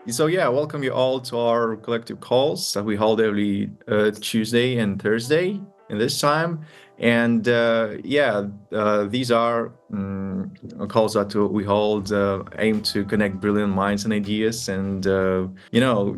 So yeah, welcome you all to our collective calls that we hold every Tuesday and Thursday in this time. And these are calls that we hold aim to connect brilliant minds and ideas and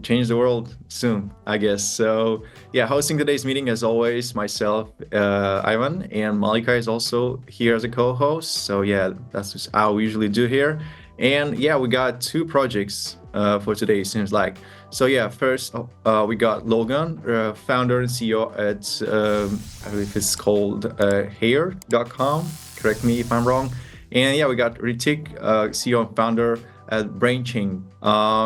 change the world soon, I guess. So yeah, hosting today's meeting as always, myself, Ivan, and Malika is also here as a co-host. So yeah, that's just how we usually do here. And yeah, we got two projects for today, it seems like. So yeah, first we got Logan, founder and CEO at, I believe it's called hair.com. Correct me if I'm wrong. And yeah, we got Ritik, CEO and founder at BrainChain.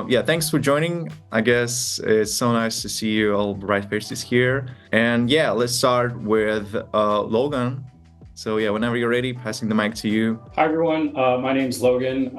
Yeah, thanks for joining. I guess it's so nice to see you all bright faces here. And yeah, let's start with Logan. So yeah, whenever you're ready, passing the mic to you. Hi everyone, my name is Logan.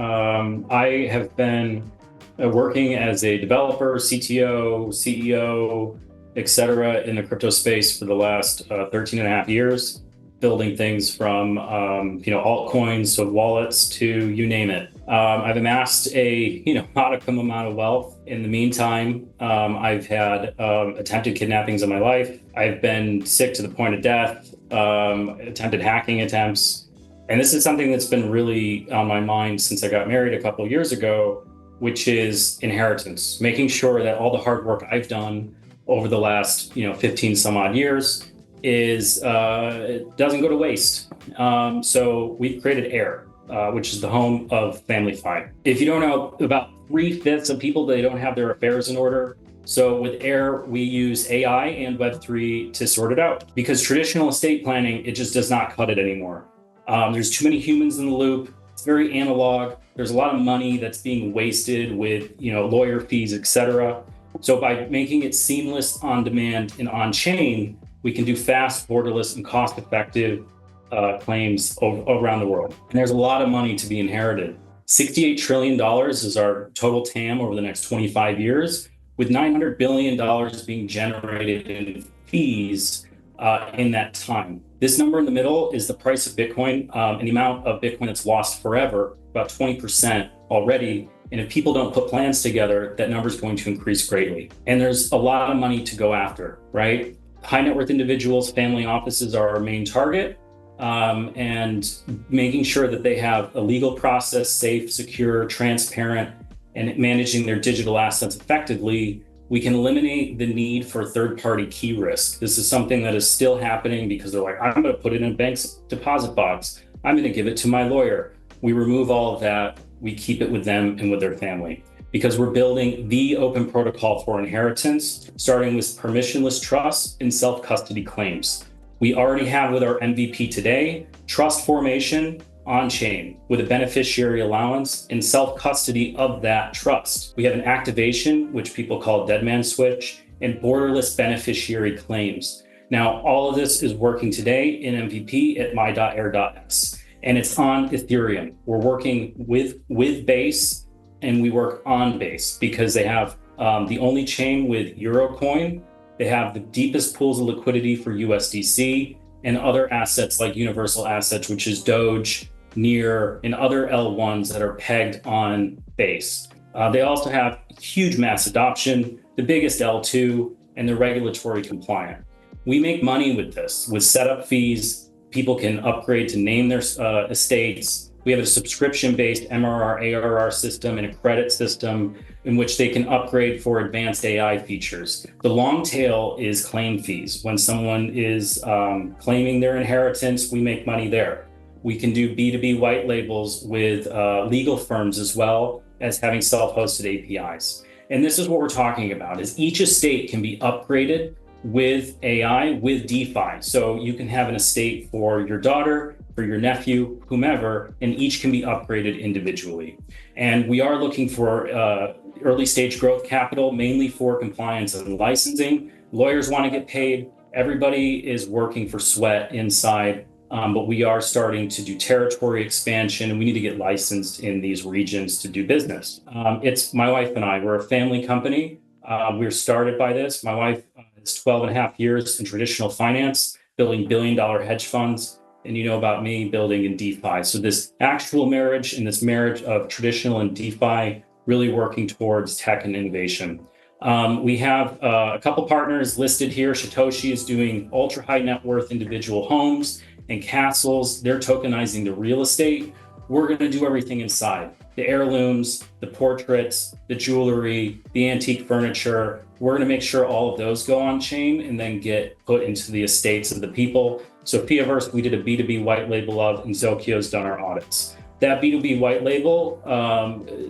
I have been working as a developer, CTO, CEO, etc. in the crypto space for the last 13 and a half years, building things from altcoins to wallets to you name it. I've amassed a modicum amount of wealth. In the meantime, I've had attempted kidnappings in my life. I've been sick to the point of death, attempted hacking attempts. And this is something that's been really on my mind since I got married a couple of years ago, which is inheritance, making sure that all the hard work I've done over the last 15 some odd years it doesn't go to waste. So we've created Air, which is the home of Family Fi. If you don't know, about 3/5 of people, they don't have their affairs in order. So with Air, we use AI and Web3 to sort it out, because traditional estate planning, it just does not cut it anymore. There's too many humans in the loop. It's very analog. There's a lot of money that's being wasted with lawyer fees, etc. So by making it seamless, on demand, and on chain, we can do fast, borderless, and cost-effective claims around the world. And there's a lot of money to be inherited. $68 trillion is our total TAM over the next 25 years, with $900 billion being generated in fees in that time. This number in the middle is the price of Bitcoin, and the amount of Bitcoin that's lost forever, about 20% already. And if people don't put plans together, that number is going to increase greatly. And there's a lot of money to go after, right? High net worth individuals, family offices are our main target, and making sure that they have a legal process, safe, secure, transparent, and managing their digital assets effectively, we can eliminate the need for third-party key risk. This is something that is still happening because they're like, I'm going to put it in a bank's deposit box. I'm going to give it to my lawyer. We remove all of that. We keep it with them and with their family, because we're building the open protocol for inheritance, starting with permissionless trust and self-custody claims. We already have with our MVP today, trust formation on-chain with a beneficiary allowance and self-custody of that trust. We have an activation, which people call dead man switch, and borderless beneficiary claims. Now, all of this is working today in MVP at my.air.s, and it's on Ethereum. We're working with Base, and we work on Base because they have the only chain with Eurocoin. They have the deepest pools of liquidity for USDC and other assets like universal assets, which is Doge, Near, and other L1s that are pegged on Base. They also have huge mass adoption, the biggest L2, and they're regulatory compliant. We make money with this, with setup fees. People can upgrade to name their estates. We have a subscription-based MRR, ARR system and a credit system in which they can upgrade for advanced AI features. The long tail is claim fees. When someone is claiming their inheritance, we make money there. We can do B2B white labels with legal firms as well as having self-hosted APIs. And this is what we're talking about, is each estate can be upgraded with AI, with DeFi. So you can have an estate for your daughter, for your nephew, whomever, and each can be upgraded individually. And we are looking for early stage growth capital, mainly for compliance and licensing. Lawyers want to get paid. Everybody is working for sweat inside, but we are starting to do territory expansion, and we need to get licensed in these regions to do business. It's my wife and I, we're a family company. We're started by this. My wife is 12 and a half years in traditional finance, building billion-dollar hedge funds. And you know about me building in DeFi. So this actual marriage and this marriage of traditional and DeFi really working towards tech and innovation. We have a couple partners listed here. Satoshi is doing ultra high net worth individual homes and castles. They're tokenizing the real estate. We're going to do everything inside: the heirlooms, the portraits, the jewelry, the antique furniture. We're going to make sure all of those go on chain and then get put into the estates of the people. So Piaverse, we did a B2B white label of, and Zokio's done our audits. That B2B white label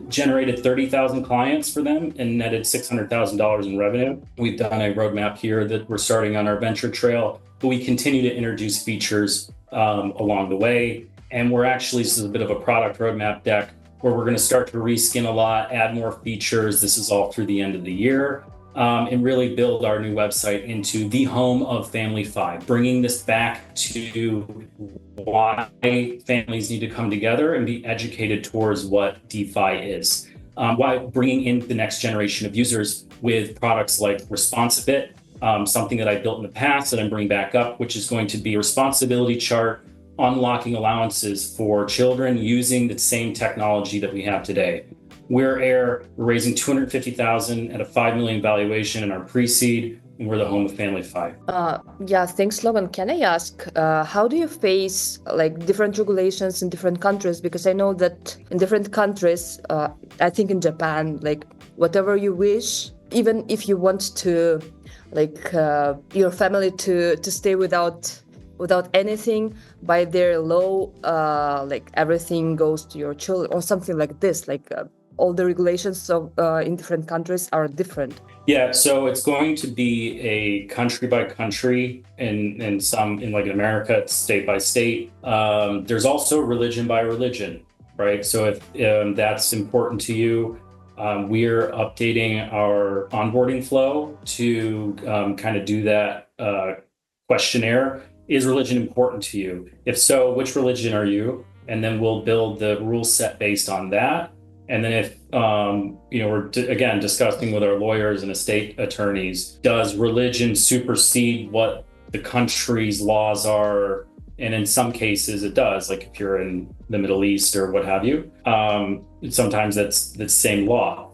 generated 30,000 clients for them and netted $600,000 in revenue. We've done a roadmap here that we're starting on our venture trail, but we continue to introduce features along the way. And we're actually, this is a bit of a product roadmap deck where we're going to start to reskin a lot, add more features. This is all through the end of the year. And really build our new website into the home of Family Fi, bringing this back to why families need to come together and be educated towards what DeFi is, while bringing in the next generation of users with products like ResponsiBit, something that I built in the past that I'm bringing back up, which is going to be a responsibility chart unlocking allowances for children using the same technology that we have today. We're raising $250,000 at a $5 million valuation in our pre-seed, and we're the home of Family Fi. Yeah, thanks, Logan. Can I ask, how do you face like different regulations in different countries? Because I know that in different countries, I think in Japan, like whatever you wish, even if you want to, like your family to stay without anything, by their law, like everything goes to your children or something like this, like. All the regulations of in different countries are different. Yeah, so it's going to be a country by country, and some in like America, it's state by state. There's also religion by religion, right? So if that's important to you, we're updating our onboarding flow to kind of do that questionnaire. Is religion important to you? If so, which religion are you? And then we'll build the rule set based on that. And then if, we're again discussing with our lawyers and estate attorneys, does religion supersede what the country's laws are? And in some cases it does, like if you're in the Middle East or what have you, sometimes that's the same law.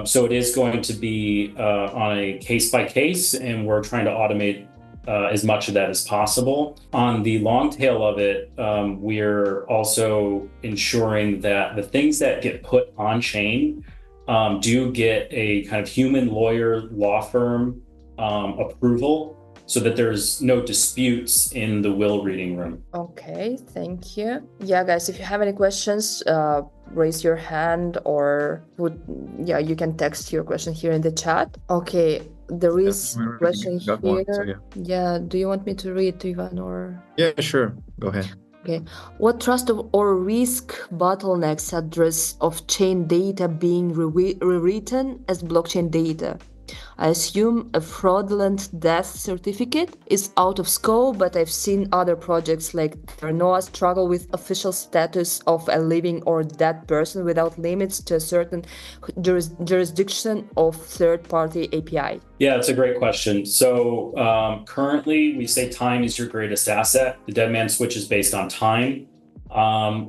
So it is going to be on a case by case, and we're trying to automate as much of that as possible. On the long tail of it, we're also ensuring that the things that get put on chain do get a kind of human lawyer law firm approval, so that there's no disputes in the will reading room. Okay, thank you. Yeah, guys, if you have any questions, raise your hand or you can text your question here in the chat. Okay. There is a question here. One, so yeah, do you want me to read to Ivan or? Yeah, sure. Go ahead. Okay. What trust or risk bottlenecks address of chain data being rewritten as blockchain data? I assume a fraudulent death certificate is out of scope, but I've seen other projects like Ternoa struggle with official status of a living or dead person without limits to a certain jurisdiction of third-party API. Yeah, it's a great question. So currently, we say time is your greatest asset. The dead man switch is based on time.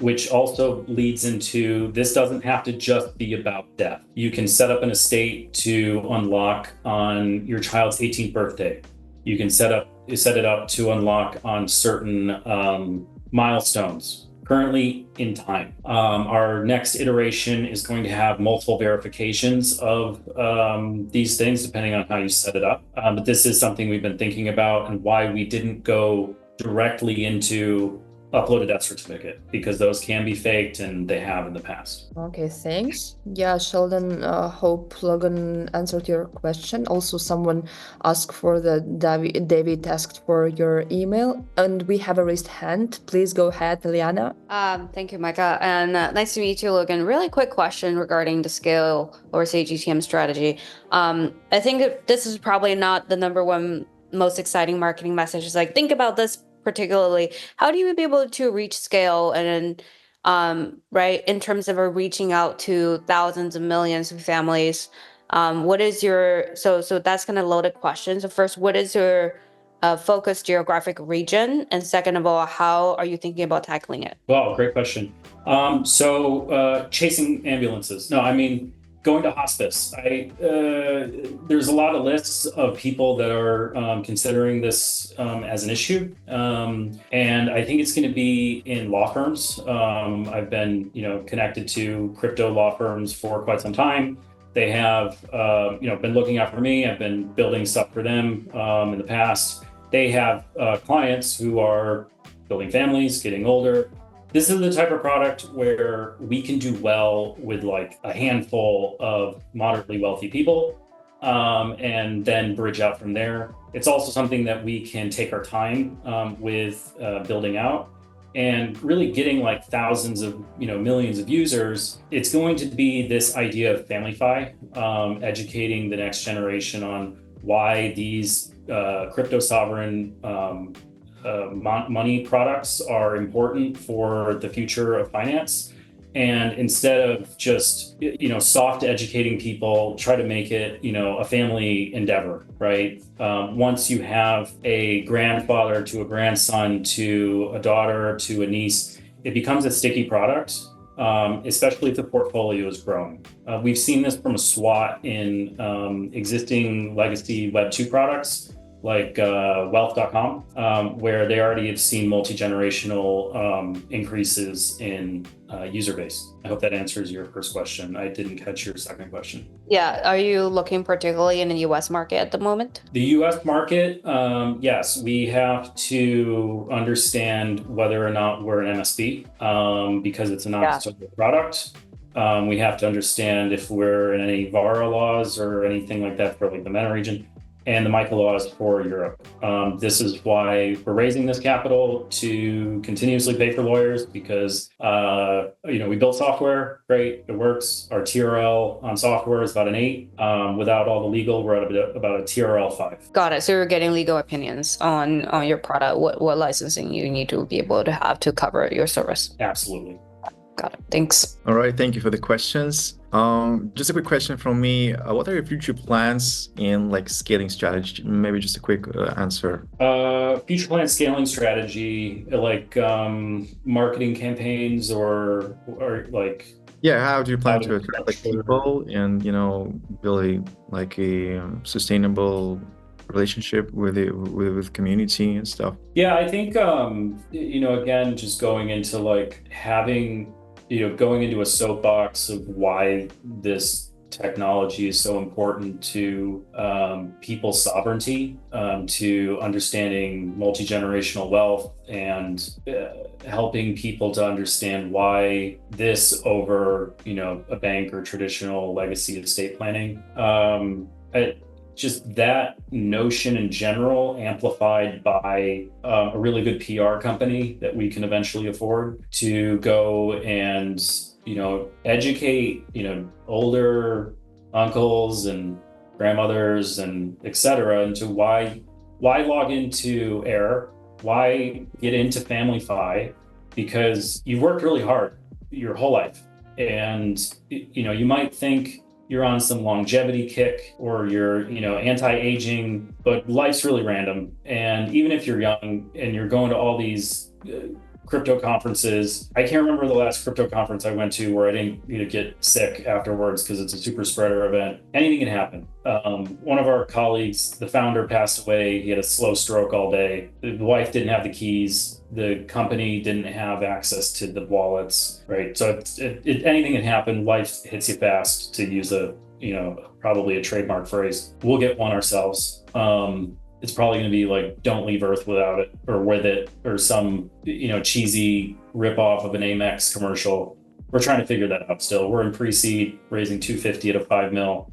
Which also leads into, this doesn't have to just be about death. You can set up an estate to unlock on your child's 18th birthday. You can set it up to unlock on certain milestones, currently in time. Our next iteration is going to have multiple verifications of these things, depending on how you set it up. But this is something we've been thinking about, and why we didn't go directly into upload a death certificate, because those can be faked, and they have in the past. Okay, thanks. Yeah, Sheldon, hope Logan answered your question. Also, someone asked for David asked for your email, and we have a raised hand. Please go ahead, Liana. Thank you, Micah, and nice to meet you, Logan. Really quick question regarding the scale or say GTM strategy. I think this is probably not the number one most exciting marketing message. Is like, think about this particularly. How do you be able to reach scale and right, in terms of reaching out to thousands of millions of families? What is your, so that's kind of loaded question. So first, what is your focus geographic region? And second of all, how are you thinking about tackling it? Wow, great question. Chasing ambulances. No, I mean, going to hospice. There's a lot of lists of people that are considering this as an issue, and I think it's going to be in law firms. I've been, connected to crypto law firms for quite some time. They have, been looking out for me. I've been building stuff for them in the past. They have clients who are building families, getting older. This is the type of product where we can do well with like a handful of moderately wealthy people, and then bridge out from there. It's also something that we can take our time with building out and really getting like thousands of, millions of users. It's going to be this idea of family-fi, educating the next generation on why these crypto sovereign money products are important for the future of finance. And instead of just, soft educating people, try to make it, a family endeavor, right? Once you have a grandfather to a grandson to a daughter to a niece, it becomes a sticky product, especially if the portfolio is growing. We've seen this from a SWAT in existing legacy Web 2 products like wealth.com, where they already have seen multi-generational increases in user base. I hope that answers your first question. I didn't catch your second question. Yeah, are you looking particularly in the US market at the moment? The US market, yes, we have to understand whether or not we're an MSP because it's a non-custodial product. We have to understand if we're in any VARA laws or anything like that for like the MENA region, and the MiCA laws for Europe. This is why we're raising this capital to continuously pay for lawyers because, we built software, great, it works. Our TRL on software is about an 8. Without all the legal, we're at about a TRL 5. Got it. So you're getting legal opinions on your product, what licensing you need to be able to have to cover your service. Absolutely. Got it. Thanks. All right, thank you for the questions. Just a quick question from me. What are your future plans in like scaling strategy? Maybe just a quick answer. Future plan scaling strategy, like marketing campaigns or like. Yeah, how do you plan to attract like people and build a sustainable relationship with community and stuff? Yeah, I think again, just going into like having. Going into a soapbox of why this technology is so important to people's sovereignty, to understanding multi-generational wealth, and helping people to understand why this over, a bank or traditional legacy estate planning. Just that notion in general, amplified by a really good PR company that we can eventually afford to go and, educate, older uncles and grandmothers and et cetera into why log into Air, why get into family-fi, because you've worked really hard your whole life. And, you might think you're on some longevity kick or you're, anti-aging, but life's really random. And even if you're young and you're going to all these crypto conferences, I can't remember the last crypto conference I went to where I didn't get sick afterwards because it's a super spreader event. Anything can happen. One of our colleagues, the founder, passed away. He had a slow stroke all day. The wife didn't have the keys. The company didn't have access to the wallets, right? So anything can happen. Life hits you fast, to use probably a trademark phrase. We'll get one ourselves. It's probably going to be like, don't leave Earth without it or with it, or some, cheesy ripoff of an Amex commercial. We're trying to figure that out still. We're in pre-seed, raising 250 at a 5 mil.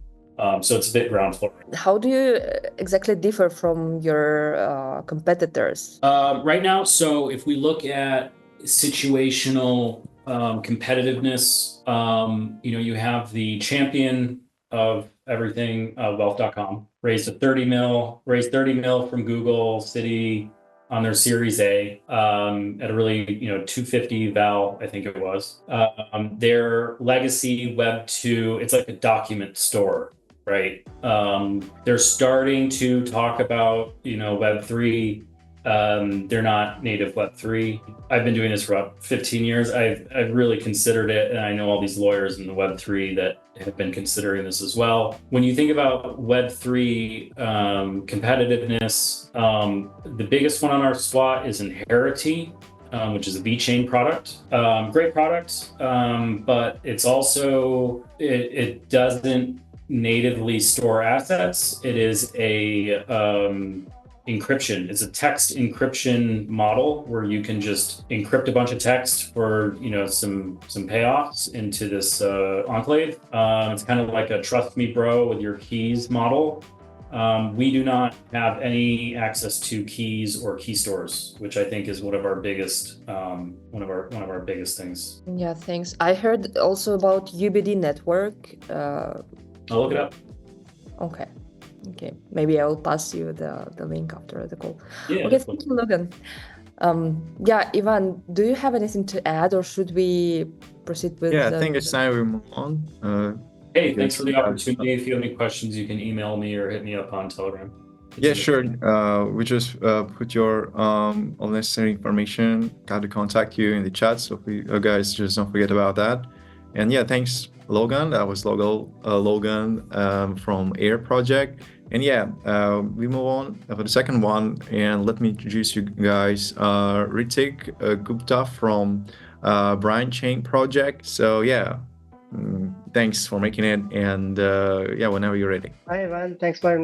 So it's a bit ground floor. How do you exactly differ from your competitors? Right now, so if we look at situational competitiveness, you have the champion of everything, wealth.com, raised 30 mil from Google City on their Series A at a really, 250 val, I think it was. Their legacy Web 2, it's like a document store. right? They're starting to talk about, Web3. They're not native Web3. I've been doing this for about 15 years. I've really considered it, and I know all these lawyers in the Web3 that have been considering this as well. When you think about Web3 competitiveness, the biggest one on our SWOT is Inherity, which is a BrainChain product. Great product, but it's also, it doesn't natively store assets. It is a encryption. It's a text encryption model where you can just encrypt a bunch of text for some payoffs into this enclave. It's kind of like a trust me bro with your keys model. We do not have any access to keys or key stores, which I think is one of our biggest things. Yeah, thanks. I heard also about UBD network. I'll look it up. Okay. Maybe I will pass you the link after the call. Yeah. Okay, thank you, Logan. Yeah, Ivan, do you have anything to add, or should we proceed with? Yeah, I think it's time we move on. Hey, thanks for the opportunity. If you have any questions, you can email me or hit me up on Telegram. Yeah, sure. We just put your all necessary information, how to contact you in the chat. So guys, just don't forget about that. And yeah, thanks, Logan. That was Logan from Air Project. And yeah, we move on for the second one. And let me introduce you guys, Ritik Gupta from BrainChain project. So yeah. Thanks for making it, and yeah, whenever you're ready. Hi Ivan, thanks for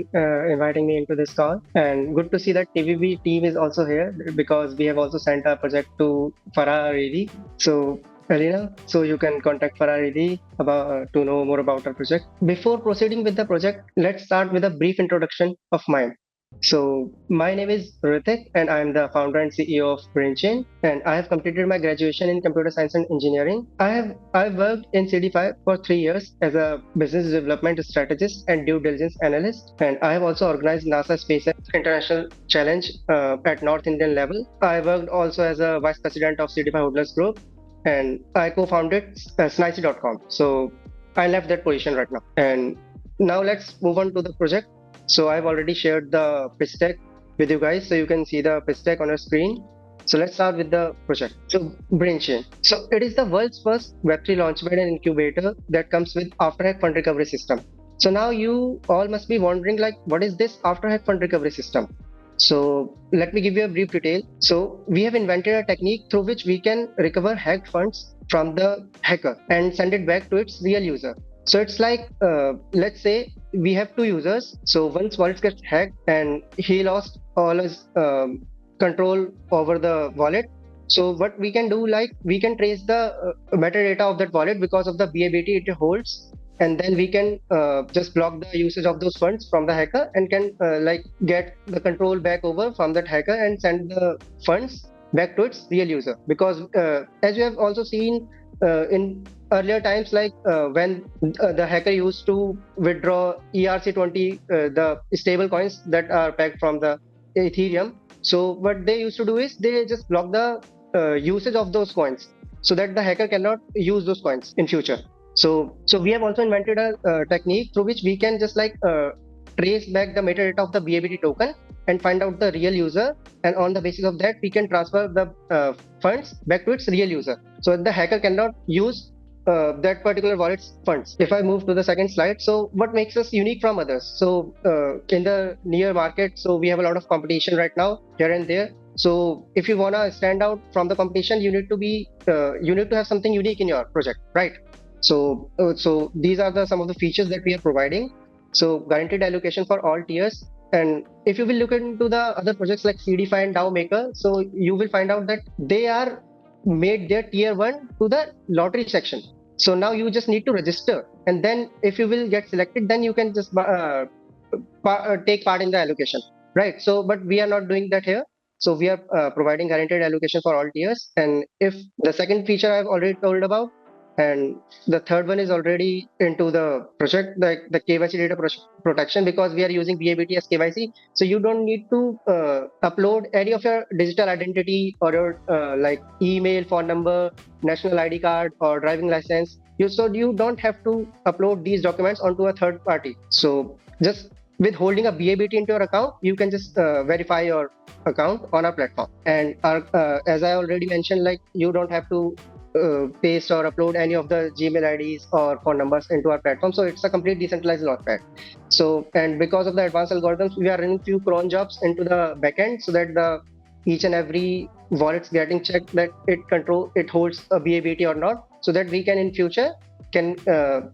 inviting me into this call, and good to see that TVB team is also here, because we have also sent our project to Farah Redi. So Alina, so you can contact Farah Redi about to know more about our project. Before proceeding with the project, let's start with a brief introduction of mine. So my name is Ritik, and I am the founder and CEO of BrainChain, and I have completed my graduation in computer science and engineering. I've worked in CD5 for 3 years as a business development strategist and due diligence analyst, and I have also organized NASA SpaceX International Challenge at North Indian level. I worked also as a vice president of CD5 Hodlers Group, and I co-founded Snicey.com. So I left that position right now, and now let's move on to the project. So I've already shared the pitch deck with you guys, so you can see the pitch deck on your screen. So let's start with the project. So BrainChain. So it is the world's first Web3 launchpad and incubator that comes with after-hack fund recovery system. So now you all must be wondering, like, what is this after-hack fund recovery system? So let me give you a brief detail. So we have invented a technique through which we can recover hacked funds from the hacker and send it back to its real user. So it's like, let's say we have 2 users. So one's wallet gets hacked and he lost all his control over the wallet. So what we can do, like, we can trace the metadata of that wallet because of the BABT it holds, and then we can just block the usage of those funds from the hacker and can like get the control back over from that hacker and send the funds back to its real user. Because as you have also seen in earlier times, like when the hacker used to withdraw ERC20, the stable coins that are pegged from the Ethereum. So what they used to do is they just block the usage of those coins so that the hacker cannot use those coins in future. So we have also invented a technique through which we can just like trace back the metadata of the BABT token and find out the real user, and on the basis of that we can transfer the funds back to its real user, so the hacker cannot use that particular wallet's funds. If I move to the second slide, so what makes us unique from others? So in the near market, so we have a lot of competition right now here and there. So if you want to stand out from the competition, you need to have something unique in your project, right? So these are some of the features that we are providing. So guaranteed allocation for all tiers. And if you will look into the other projects like CD5 and DAO Maker, so you will find out that they are made their tier 1 to the lottery section. So now you just need to register, and then if you will get selected, then you can just take part in the allocation, right? So but we are not doing that here. So we are providing guaranteed allocation for all tiers. And if the second feature I've already told about, and the third one is already into the project, like the KYC data protection, because we are using BABT as KYC. So you don't need to upload any of your digital identity or your like email, phone number, national ID card, or driving license. you don't have to upload these documents onto a third party. So just with holding a BABT into your account, you can just verify your account on our platform. And as I already mentioned, like you don't have to paste or upload any of the Gmail IDs or phone numbers into our platform. So it's a complete decentralized Launchpad. So, and because of the advanced algorithms, we are running few cron jobs into the backend so that the each and every wallet's getting checked that it holds a BABT or not, so that we can in future can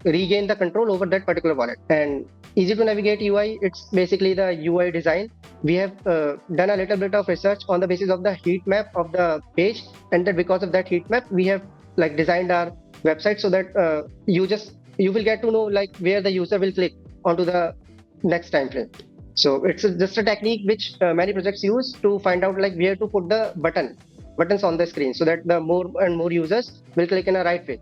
regain the control over that particular wallet. And easy to navigate UI, it's basically the UI design. We have done a little bit of research on the basis of the heat map of the page, and that because of that heat map, we have like designed our website so that you will get to know like where the user will click onto the next time frame. So it's just a technique which many projects use to find out like where to put the buttons on the screen so that the more and more users will click in a right way.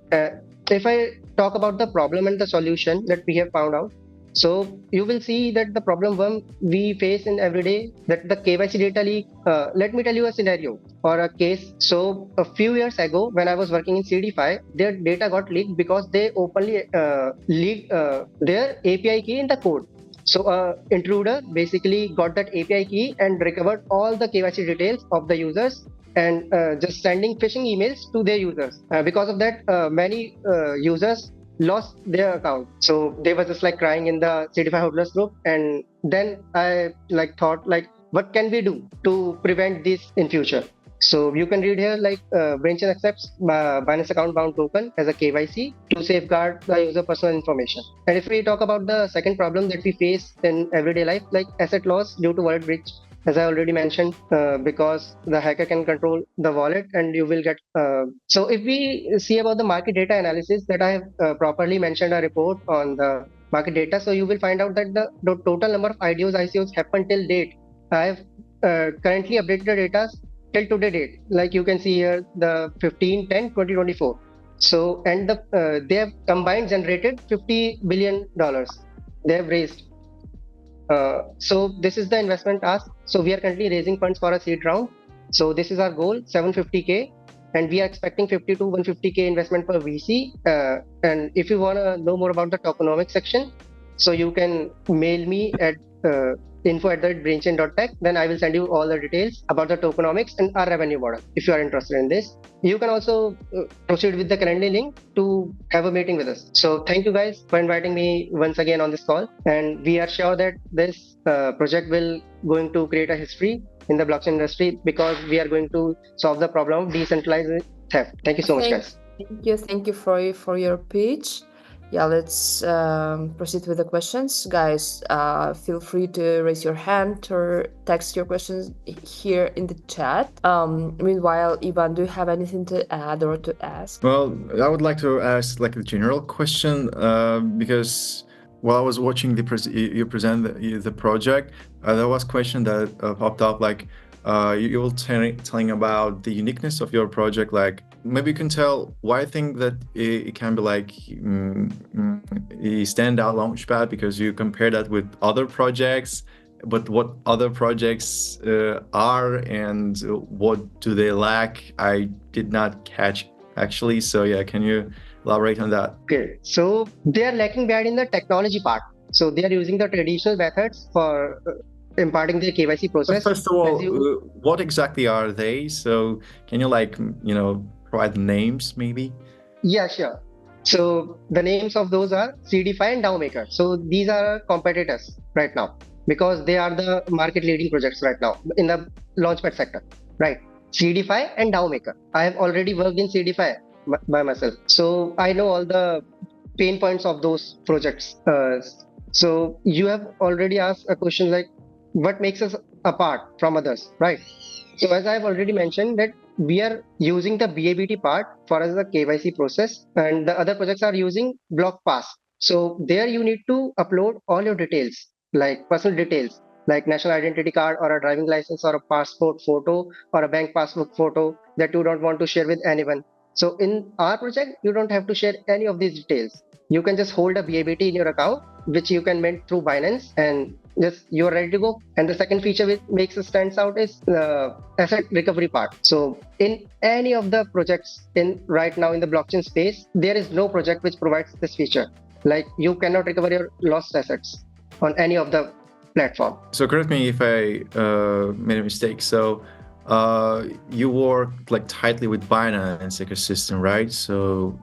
If I talk about the problem and the solution that we have found out, so you will see that the problem one we face in every day, that the KYC data leak. Let me tell you a scenario or a case. So a few years ago, when I was working in CD5, their data got leaked because they openly leaked their API key in the code. So intruder basically got that API key and recovered all the KYC details of the users and just sending phishing emails to their users. Because of that, many users lost their account. So they were just like crying in the CD5 hodlers group. And then I like thought like, what can we do to prevent this in future? So you can read here like BrainChain accepts Binance account bound token as a KYC to safeguard the user personal information. And if we talk about the second problem that we face in everyday life, like asset loss due to wallet breach, as I already mentioned, because the hacker can control the wallet and you will get. So if we see about the market data analysis that I have properly mentioned a report on the market data, so you will find out that the total number of IDOs, ICOs happened till date. I have currently updated the data till today date. Like you can see here, the 15/10/2024. So and they have combined generated $50 billion. They have raised. So this is the investment ask. So we are currently raising funds for a seed round. So this is our goal, 750K, and we are expecting 50 to 150K investment per VC. And if you want to know more about the tokenomics section, so you can mail me at info@brainchain.tech. Then I will send you all the details about the tokenomics and our revenue model if you are interested in this. You can also proceed with the Calendly link to have a meeting with us. So thank you guys for inviting me once again on this call. And we are sure that this project will going to create a history in the blockchain industry because we are going to solve the problem of decentralized theft. Thank you so much, guys. Thank you for your pitch. Yeah, let's proceed with the questions. Guys, feel free to raise your hand or text your questions here in the chat. Meanwhile, Ivan, do you have anything to add or to ask? Well, I would like to ask like a general question because while I was watching you present the project, there was a question that popped up like you were telling about the uniqueness of your project. Like maybe you can tell why I think that it can be like a standout launchpad because you compare that with other projects, but what other projects are and what do they lack? I did not catch actually. So yeah, can you elaborate on that? Okay, so they are lacking behind in the technology part. So they are using the traditional methods for imparting their KYC process. First of all, what exactly are they? So can you like, provide names maybe? Yeah, sure. So the names of those are CD5 and DAOmaker. So these are competitors right now because they are the market leading projects right now in the Launchpad sector, right? CD5 and DAOmaker. I have already worked in CD5 by myself. So I know all the pain points of those projects. So you have already asked a question like, what makes us apart from others, right? So as I've already mentioned that we are using the BABT part for as the KYC process and the other projects are using BlockPass. So there you need to upload all your details, like personal details, like national identity card or a driving license or a passport photo or a bank passbook photo that you don't want to share with anyone. So in our project, you don't have to share any of these details. You can just hold a BABT in your account, which you can mint through Binance, and just you're ready to go. And the second feature which makes us stands out is the asset recovery part. So in any of the projects in right now in the blockchain space, there is no project which provides this feature. Like you cannot recover your lost assets on any of the platform. So correct me if I made a mistake. So you work like tightly with Binance ecosystem, right? So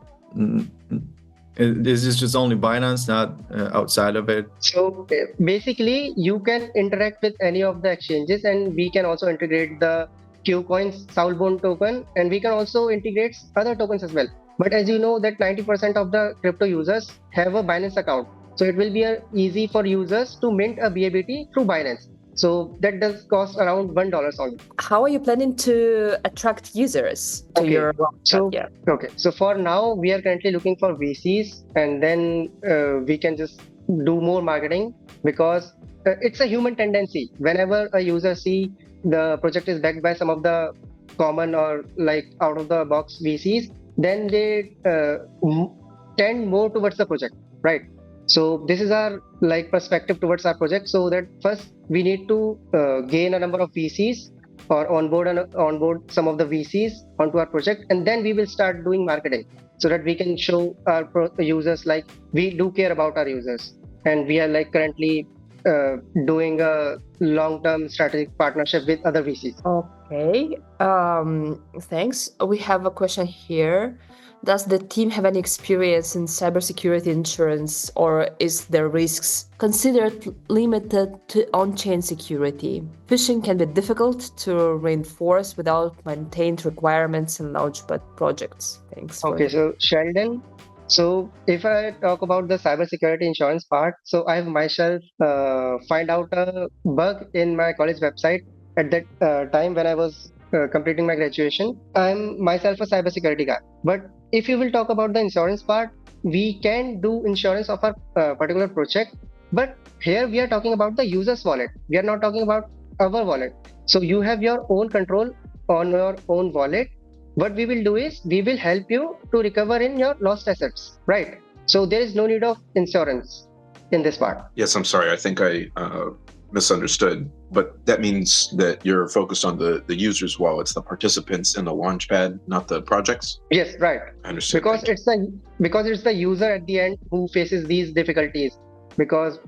is this just only Binance, not outside of it? So basically, you can interact with any of the exchanges, and we can also integrate the Qcoin's Soulbound token, and we can also integrate other tokens as well. But as you know, that 90% of the crypto users have a Binance account, so it will be easy for users to mint a BABT through Binance. So that does cost around $1 only. How are you planning to attract users to your Launchpad? Okay, so for now we are currently looking for VCs, and then we can just do more marketing, because it's a human tendency. Whenever a user see the project is backed by some of the common or like out of the box VCs, then they tend more towards the project, right? So this is our like perspective towards our project. So that first we need to gain a number of VCs or onboard some of the VCs onto our project, and then we will start doing marketing so that we can show our users like we do care about our users, and we are like currently doing a long-term strategic partnership with other VCs. Okay, thanks. We have a question here. Does the team have any experience in cybersecurity insurance, or is their risks considered limited to on-chain security? Phishing can be difficult to reinforce without maintained requirements in Launchpad projects. Thanks. Okay, so Sheldon, so if I talk about the cybersecurity insurance part, so I have myself find out a bug in my college website at that time when I was completing my graduation. I'm myself a cybersecurity guy. But if you will talk about the insurance part, we can do insurance of our particular project. But here we are talking about the user's wallet. We are not talking about our wallet. So you have your own control on your own wallet. What we will do is we will help you to recover in your lost assets, right? So there is no need of insurance in this part. Yes, I'm sorry. I think I misunderstood, but that means that you're focused on the users' wallets, the participants in the Launchpad, not the projects. Yes, right. I understand. Because it's the user at the end who faces these difficulties, because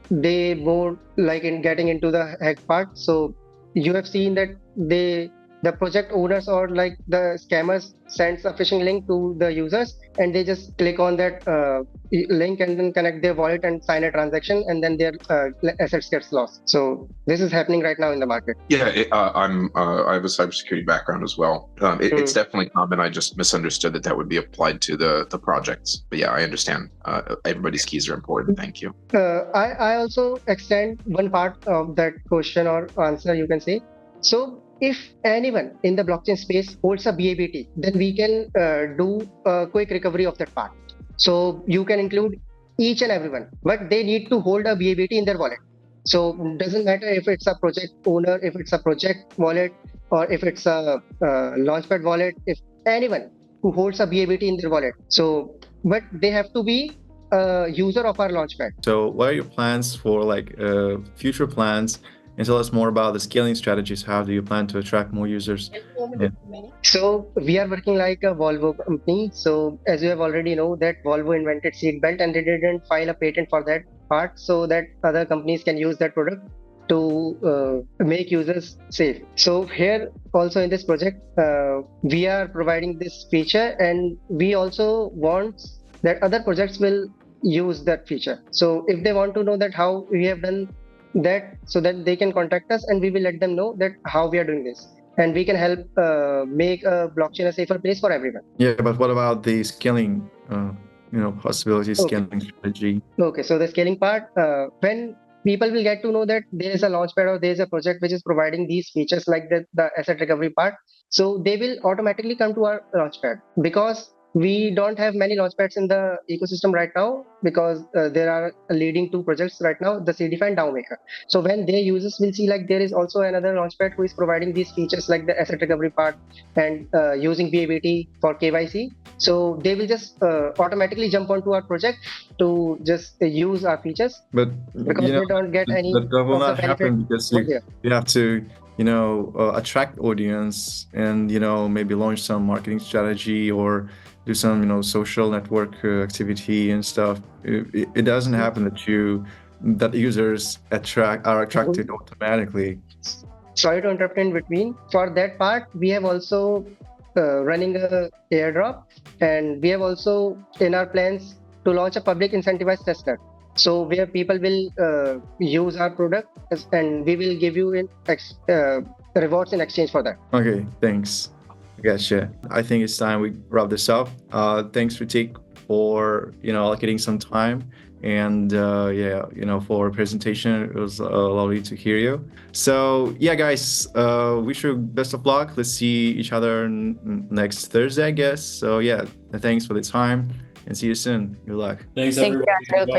they more like in getting into the hack part. So you have seen that the project owners or like the scammers sends a phishing link to the users, and they just click on that link and then connect their wallet and sign a transaction, and then their assets gets lost. So this is happening right now in the market. Yeah, I have a cybersecurity background as well. It's definitely common. I just misunderstood that would be applied to the projects. But yeah, I understand. Everybody's keys are important. Thank you. I also extend one part of that question or answer, you can say. So if anyone in the blockchain space holds a BABT, then we can do a quick recovery of that part. So you can include each and everyone, but they need to hold a BABT in their wallet. So it doesn't matter if it's a project owner, if it's a project wallet, or if it's a Launchpad wallet, if anyone who holds a BABT in their wallet. So, but they have to be a user of our Launchpad. So what are your plans for like future plans? And tell us more about the scaling strategies. How do you plan to attract more users? Yeah. So we are working like a Volvo company. So as you have already know that Volvo invented seatbelt, and they didn't file a patent for that part, so that other companies can use that product to make users safe. So here also in this project, we are providing this feature, and we also want that other projects will use that feature. So if they want to know that how we have done that, so that they can contact us, and we will let them know that how we are doing this, and we can help make a blockchain a safer place for everyone. Yeah, but what about the scaling possibilities, scaling strategy? Okay, so the scaling part, when people will get to know that there is a Launchpad or there is a project which is providing these features like the asset recovery part, so they will automatically come to our Launchpad, because we don't have many launchpads in the ecosystem right now because there are leading two projects right now, the CDFI and DAOmaker. So when their users will see like there is also another launchpad who is providing these features like the asset recovery part and using BABT for KYC, so they will just automatically jump onto our project to just use our features But because you know, they don't get any that will of the not benefit happen because over here. you have to attract audience and maybe launch some marketing strategy or do some social network activity and stuff. It doesn't happen that users are attracted automatically. Sorry to interrupt in between. For that part, we have also running a airdrop, and we have also in our plans to launch a public incentivized testnet. So where people will use our product and we will give you rewards in exchange for that. Okay, thanks. Gotcha. I think it's time we wrap this up. Thanks, Ritik, for allocating some time and for presentation. It was lovely to hear you. So yeah, guys, wish you best of luck. Let's see each other next Thursday, I guess. So yeah, thanks for the time and see you soon. Good luck. Thanks, Thank you everybody. guys. Really